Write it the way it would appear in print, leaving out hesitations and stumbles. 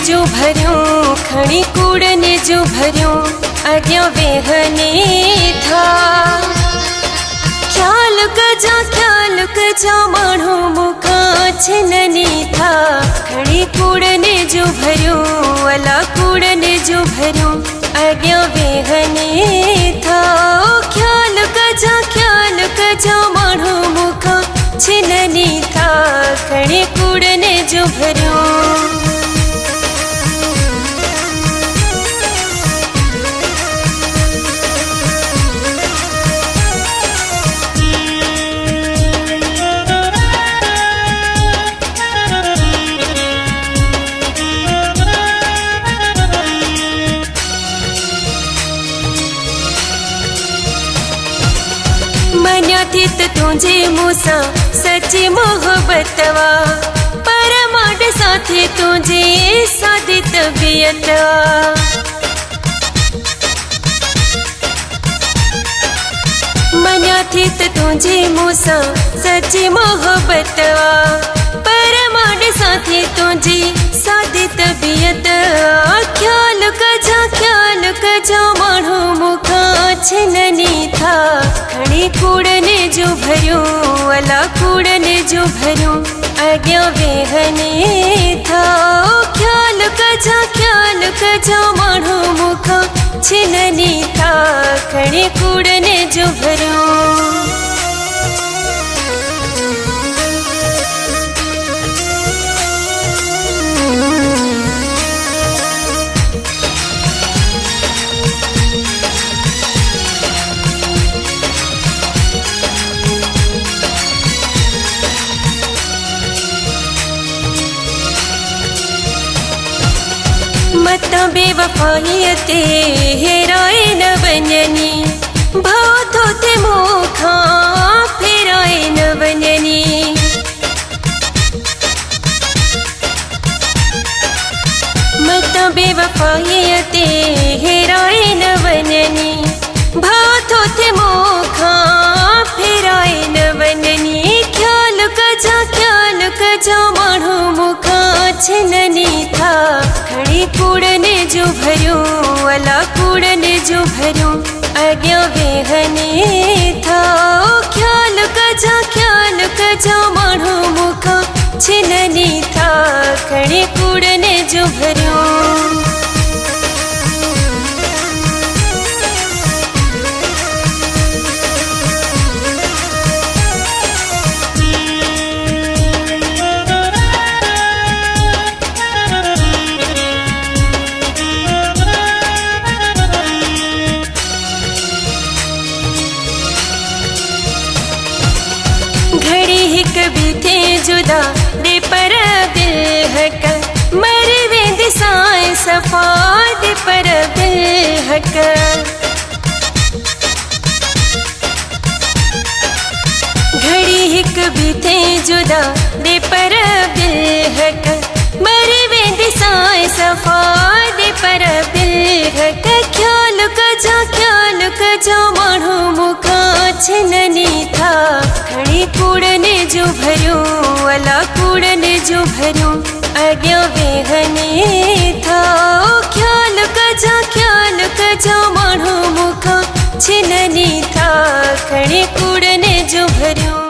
जो भरियों खड़ी कूड़ ने जो भरियों अग्या वेहने था। ख्याल कजा मानो मुखा छिननी था। खड़ी कूड़ ने जो भरियों वाला कूड़ ने जो भरियों अग्या वेहने था। ख्याल कजा मानो मुखा छिननी था। खड़ी कूड़ ने जो भरियों मन्या थी तुझे मूसा सच्ची मोहब्बतवा। परमाड साथी तुझे सादी तबीयतवा। मन्या थी तुझे मूसा सच्ची मोहब्बतवा। परमाड साथी तुझे सादी तबीयतवा। ख्याल कजा मानो मुखा छिननी था। खड़ी कूड़ ने जो भरियों वाला कूड़ ने जो भरियों अग्या वेहने था। ख्याल कजा मानो मुखा छिननी था। खड़ी कूड़ ने जो भरियों मत बेवफाइयते हेराए न बननी। भाव थोथे मुखा फेराए न बननी। मत बेवफाइयते हेराए न बननी। भाव थोथे मुखा फेराए न बननी। ख्याल कजा मानो मुखा छिननी था। खड़ी कूड़ ने जो भरियों वाला कूड़ ने जो भरियों अग्या वेहने था। ख्याल कजा मानो मुखा छिननी था। खड़ी कूड़ ने जो भरियों कभी थे जुदा दे पर दिल हक। मर वेंद साए सफा दे पर दिल हक। घड़ी ही कभी थे जुदा दे पर दिल हक। मर वेंद साए सफा दे पर दिल हक। ख्याल कजा मानो मुखा छिननी था। खड़ी कूड़ ने जो भरियों वाला कूड़ ने जो भरियों अग्या वेहने था। ख्याल कजा मानो मुखा छिननी था। खड़ी कूड़ ने जो भरियों